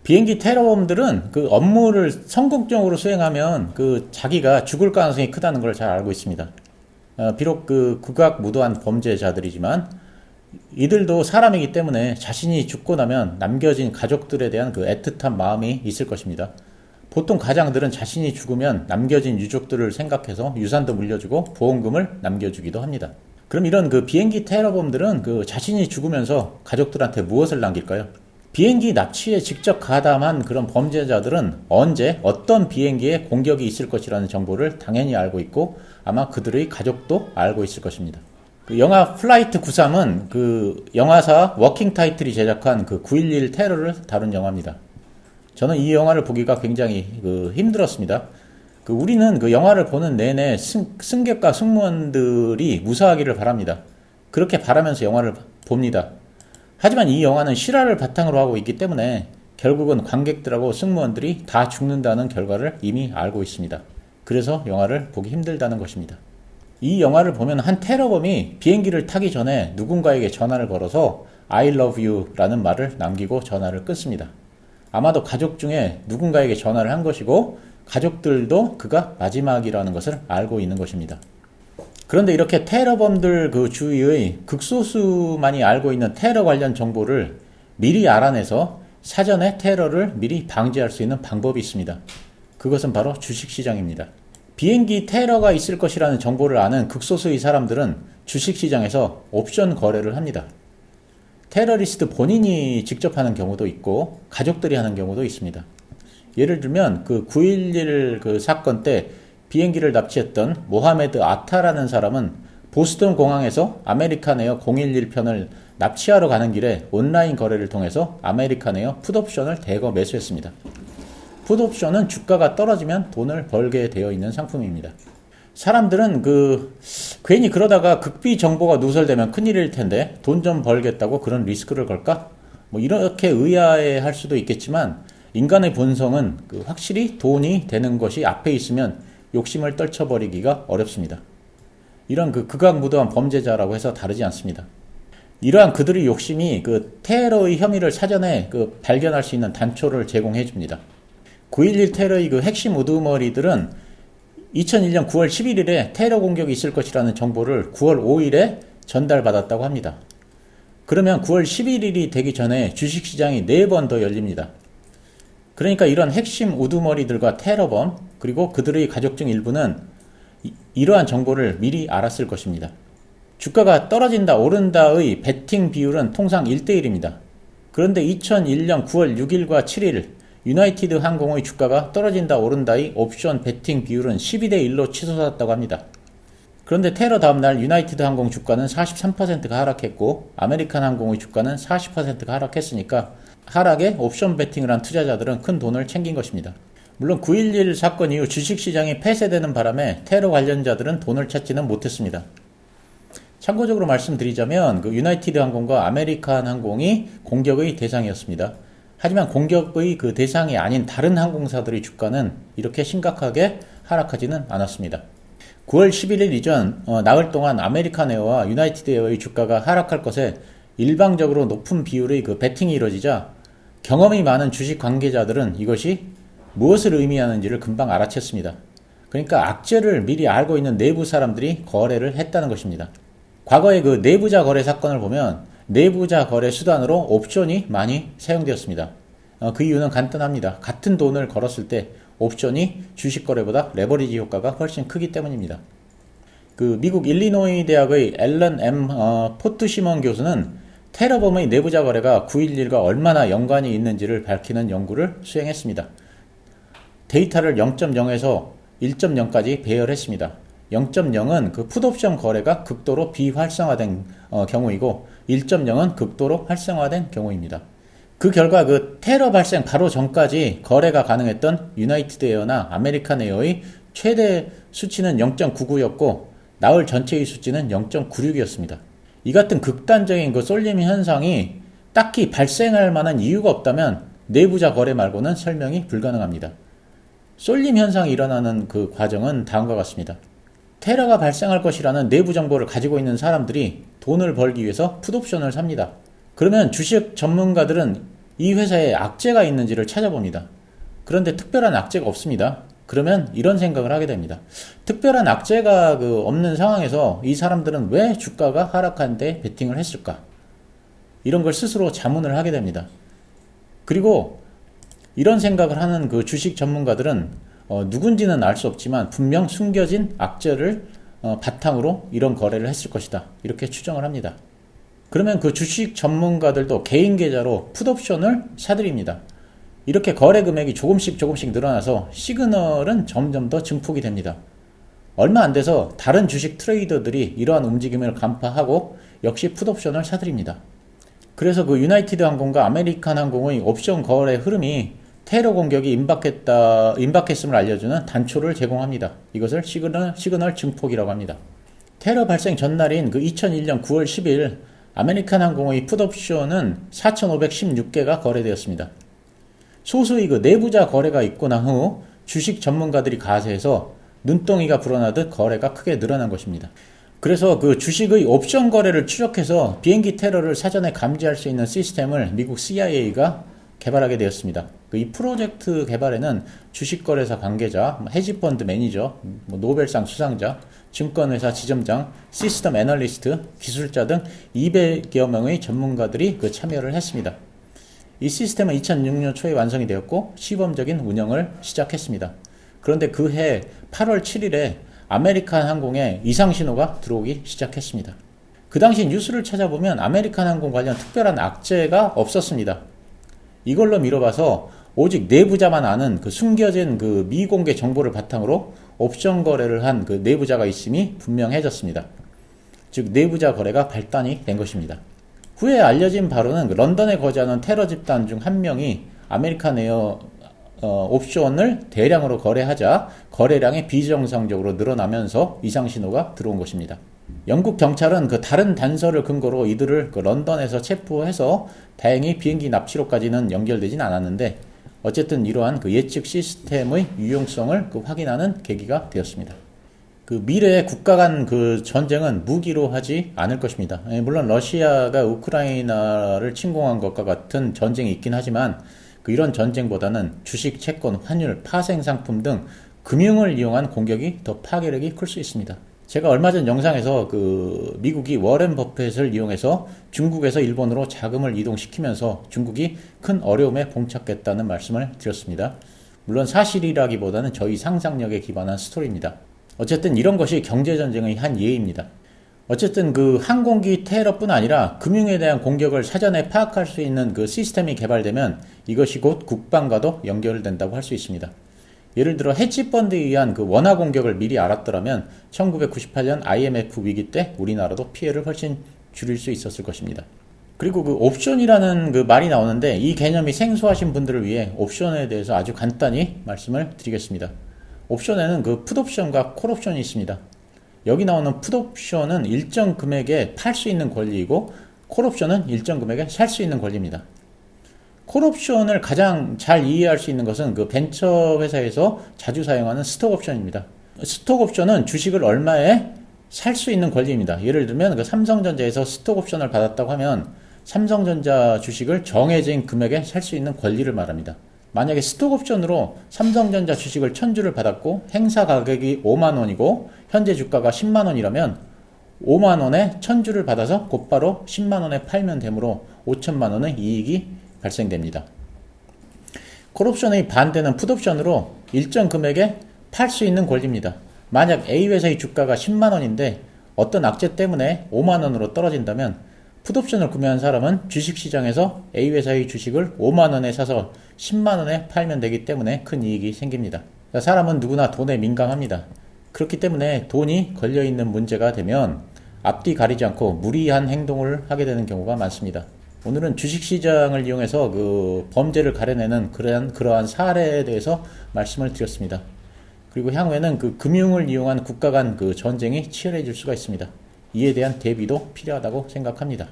비행기 테러범들은 그 업무를 성공적으로 수행하면 그 자기가 죽을 가능성이 크다는 걸 잘 알고 있습니다. 비록 그 극악무도한 범죄자들이지만 이들도 사람이기 때문에 자신이 죽고 나면 남겨진 가족들에 대한 그 애틋한 마음이 있을 것입니다. 보통 가장들은 자신이 죽으면 남겨진 유족들을 생각해서 유산도 물려주고 보험금을 남겨주기도 합니다. 그럼 이런 그 비행기 테러범들은 그 자신이 죽으면서 가족들한테 무엇을 남길까요? 비행기 납치에 직접 가담한 그런 범죄자들은 언제 어떤 비행기에 공격이 있을 것이라는 정보를 당연히 알고 있고 아마 그들의 가족도 알고 있을 것입니다. 그 영화 플라이트 93은 그 영화사 워킹 타이틀이 제작한 그 9.11 테러를 다룬 영화입니다. 저는 이 영화를 보기가 굉장히 힘들었습니다. 우리는 그 영화를 보는 내내 승객과 승무원들이 무사하기를 바랍니다. 그렇게 바라면서 영화를 봅니다. 하지만 이 영화는 실화를 바탕으로 하고 있기 때문에 결국은 관객들하고 승무원들이 다 죽는다는 결과를 이미 알고 있습니다. 그래서 영화를 보기 힘들다는 것입니다. 이 영화를 보면 한 테러범이 비행기를 타기 전에 누군가에게 전화를 걸어서 I love you 라는 말을 남기고 전화를 끊습니다. 아마도 가족 중에 누군가에게 전화를 한 것이고 가족들도 그가 마지막이라는 것을 알고 있는 것입니다. 그런데 이렇게 테러범들 그 주위의 극소수만이 알고 있는 테러 관련 정보를 미리 알아내서 사전에 테러를 미리 방지할 수 있는 방법이 있습니다. 그것은 바로 주식시장입니다. 비행기 테러가 있을 것이라는 정보를 아는 극소수의 사람들은 주식시장에서 옵션 거래를 합니다. 테러리스트 본인이 직접 하는 경우도 있고 가족들이 하는 경우도 있습니다. 예를 들면 그 9.11 그 사건 때 비행기를 납치했던 모하메드 아타라는 사람은 보스턴 공항에서 아메리칸 에어 011편을 납치하러 가는 길에 온라인 거래를 통해서 아메리칸 에어 풋옵션을 대거 매수했습니다. 풋옵션은 주가가 떨어지면 돈을 벌게 되어 있는 상품입니다. 사람들은 괜히 그러다가 극비 정보가 누설되면 큰일일 텐데 돈 좀 벌겠다고 그런 리스크를 걸까? 이렇게 의아해할 수도 있겠지만 인간의 본성은 확실히 돈이 되는 것이 앞에 있으면 욕심을 떨쳐버리기가 어렵습니다. 이런 극악무도한 범죄자라고 해서 다르지 않습니다. 이러한 그들의 욕심이 테러의 혐의를 사전에 발견할 수 있는 단초를 제공해 줍니다. 9.11 테러의 핵심 우두머리들은 2001년 9월 11일에 테러 공격이 있을 것이라는 정보를 9월 5일에 전달받았다고 합니다. 그러면 9월 11일이 되기 전에 주식시장이 4번 더 열립니다. 그러니까 이런 핵심 우두머리들과 테러범 그리고 그들의 가족 중 일부는 이러한 정보를 미리 알았을 것입니다. 주가가 떨어진다 오른다의 베팅 비율은 통상 1대1입니다. 그런데 2001년 9월 6일과 7일 유나이티드 항공의 주가가 떨어진다 오른다의 옵션 베팅 비율은 12대1로 치솟았다고 합니다. 그런데 테러 다음날 유나이티드 항공 주가는 43%가 하락했고 아메리칸 항공의 주가는 40%가 하락했으니까 하락에 옵션 베팅을 한 투자자들은 큰 돈을 챙긴 것입니다. 물론 9.11 사건 이후 주식시장이 폐쇄되는 바람에 테러 관련자들은 돈을 찾지는 못했습니다. 참고적으로 말씀드리자면 유나이티드 항공과 아메리칸 항공이 공격의 대상이었습니다. 하지만 공격의 대상이 아닌 다른 항공사들의 주가는 이렇게 심각하게 하락하지는 않았습니다. 9월 11일 이전 나흘 동안 아메리칸 에어와 유나이티드 에어의 주가가 하락할 것에 일방적으로 높은 비율의 베팅이 이루어지자 경험이 많은 주식 관계자들은 이것이 무엇을 의미하는지를 금방 알아챘습니다. 그러니까 악재를 미리 알고 있는 내부 사람들이 거래를 했다는 것입니다. 과거의 내부자 거래 사건을 보면 내부자 거래 수단으로 옵션이 많이 사용되었습니다. 그 이유는 간단합니다. 같은 돈을 걸었을 때 옵션이 주식 거래보다 레버리지 효과가 훨씬 크기 때문입니다. 미국 일리노이 대학의 앨런 M. 포트시먼 교수는 테러범의 내부자 거래가 9.11과 얼마나 연관이 있는지를 밝히는 연구를 수행했습니다. 데이터를 0.0에서 1.0까지 배열했습니다. 0.0은 풋옵션 거래가 극도로 비활성화된 경우이고 1.0은 극도로 활성화된 경우입니다. 그 결과 테러 발생 바로 전까지 거래가 가능했던 유나이티드 에어나 아메리칸 에어의 최대 수치는 0.99였고 나흘 전체의 수치는 0.96이었습니다. 이 같은 극단적인 쏠림 현상이 딱히 발생할 만한 이유가 없다면 내부자 거래 말고는 설명이 불가능합니다. 쏠림 현상이 일어나는 과정은 다음과 같습니다. 테러가 발생할 것이라는 내부 정보를 가지고 있는 사람들이 돈을 벌기 위해서 풋옵션을 삽니다. 그러면 주식 전문가들은 이 회사에 악재가 있는지를 찾아봅니다. 그런데 특별한 악재가 없습니다. 그러면 이런 생각을 하게 됩니다. 특별한 악재가 없는 상황에서 이 사람들은 왜 주가가 하락하는데 베팅을 했을까? 이런 걸 스스로 자문을 하게 됩니다. 그리고 이런 생각을 하는 그 주식 전문가들은 누군지는 알 수 없지만 분명 숨겨진 악재를 바탕으로 이런 거래를 했을 것이다. 이렇게 추정을 합니다. 그러면 그 주식 전문가들도 개인 계좌로 풋옵션을 사들입니다. 이렇게 거래 금액이 조금씩 늘어나서 시그널은 점점 더 증폭이 됩니다. 얼마 안 돼서 다른 주식 트레이더들이 이러한 움직임을 간파하고 역시 풋옵션을 사들입니다. 그래서 그 유나이티드 항공과 아메리칸 항공의 옵션 거래 흐름이 테러 공격이 임박했음을 알려주는 단초를 제공합니다. 이것을 시그널 증폭이라고 합니다. 테러 발생 전날인 그 2001년 9월 10일 아메리칸 항공의 풋옵션은 4,516개가 거래되었습니다. 소수의 그 내부자 거래가 있고 난 후 주식 전문가들이 가세해서 눈덩이가 불어나듯 거래가 크게 늘어난 것입니다. 그래서 그 주식의 옵션 거래를 추적해서 비행기 테러를 사전에 감지할 수 있는 시스템을 미국 CIA가 개발하게 되었습니다. 이 프로젝트 개발에는 주식거래사 관계자, 헤지펀드 매니저, 노벨상 수상자, 증권회사 지점장, 시스템 애널리스트, 기술자 등 200여 명의 전문가들이 참여를 했습니다. 이 시스템은 2006년 초에 완성이 되었고 시범적인 운영을 시작했습니다. 그런데 그해 8월 7일에 아메리칸 항공에 이상 신호가 들어오기 시작했습니다. 그 당시 뉴스를 찾아보면 아메리칸 항공 관련 특별한 악재가 없었습니다. 이걸로 미뤄봐서 오직 내부자만 아는 그 숨겨진 그 미공개 정보를 바탕으로 옵션 거래를 한 그 내부자가 있음이 분명해졌습니다. 즉 내부자 거래가 발단이 된 것입니다. 후에 알려진 바로는 런던에 거주하는 테러 집단 중 한 명이 아메리칸 에어 옵션을 대량으로 거래하자 거래량이 비정상적으로 늘어나면서 이상 신호가 들어온 것입니다. 영국 경찰은 그 다른 단서를 근거로 이들을 런던에서 체포해서 다행히 비행기 납치로까지는 연결되진 않았는데 어쨌든 이러한 그 예측 시스템의 유용성을 확인하는 계기가 되었습니다. 그 미래의 국가 간 그 전쟁은 무기로 하지 않을 것입니다. 물론 러시아가 우크라이나를 침공한 것과 같은 전쟁이 있긴 하지만 이런 전쟁보다는 주식, 채권, 환율, 파생상품 등 금융을 이용한 공격이 더 파괴력이 클 수 있습니다. 제가 얼마 전 영상에서 그 미국이 워렌 버핏을 이용해서 중국에서 일본으로 자금을 이동시키면서 중국이 큰 어려움에 봉착했다는 말씀을 드렸습니다. 물론 사실이라기보다는 저희 상상력에 기반한 스토리입니다. 어쨌든 이런 것이 경제전쟁의 한 예입니다. 어쨌든 그 항공기 테러뿐 아니라 금융에 대한 공격을 사전에 파악할 수 있는 그 시스템이 개발되면 이것이 곧 국방과도 연결된다고 할 수 있습니다. 예를 들어 헤지펀드에 의한 그 원화 공격을 미리 알았더라면 1998년 IMF 위기 때 우리나라도 피해를 훨씬 줄일 수 있었을 것입니다. 그리고 그 옵션이라는 그 말이 나오는데 이 개념이 생소하신 분들을 위해 옵션에 대해서 아주 간단히 말씀을 드리겠습니다. 옵션에는 그 풋옵션과 콜옵션이 있습니다. 여기 나오는 풋옵션은 일정 금액에 팔 수 있는 권리이고 콜옵션은 일정 금액에 살 수 있는 권리입니다. 콜옵션을 가장 잘 이해할 수 있는 것은 그 벤처 회사에서 자주 사용하는 스톡옵션입니다. 스톡옵션은 주식을 얼마에 살 수 있는 권리입니다. 예를 들면 그 삼성전자에서 스톡옵션을 받았다고 하면 삼성전자 주식을 정해진 금액에 살 수 있는 권리를 말합니다. 만약에 스톡옵션으로 삼성전자 주식을 1000주를 받았고 행사 가격이 5만원이고 현재 주가가 10만원이라면 5만원에 1000주를 받아서 곧바로 10만원에 팔면 되므로 5천만원의 이익이 발생됩니다. 콜옵션의 반대는 풋옵션으로 일정 금액에 팔 수 있는 권리입니다. 만약 A 회사의 주가가 10만원인데 어떤 악재 때문에 5만원으로 떨어진다면 풋옵션을 구매한 사람은 주식시장에서 A 회사의 주식을 5만원에 사서 10만원에 팔면 되기 때문에 큰 이익이 생깁니다. 사람은 누구나 돈에 민감합니다. 그렇기 때문에 돈이 걸려있는 문제가 되면 앞뒤 가리지 않고 무리한 행동을 하게 되는 경우가 많습니다. 오늘은 주식시장을 이용해서 그 범죄를 가려내는 그러한 사례에 대해서 말씀을 드렸습니다. 그리고 향후에는 그 금융을 이용한 국가 간 그 전쟁이 치열해질 수가 있습니다. 이에 대한 대비도 필요하다고 생각합니다.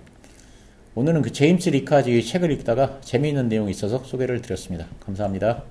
오늘은 그 제임스 리카지의 책을 읽다가 재미있는 내용이 있어서 소개를 드렸습니다. 감사합니다.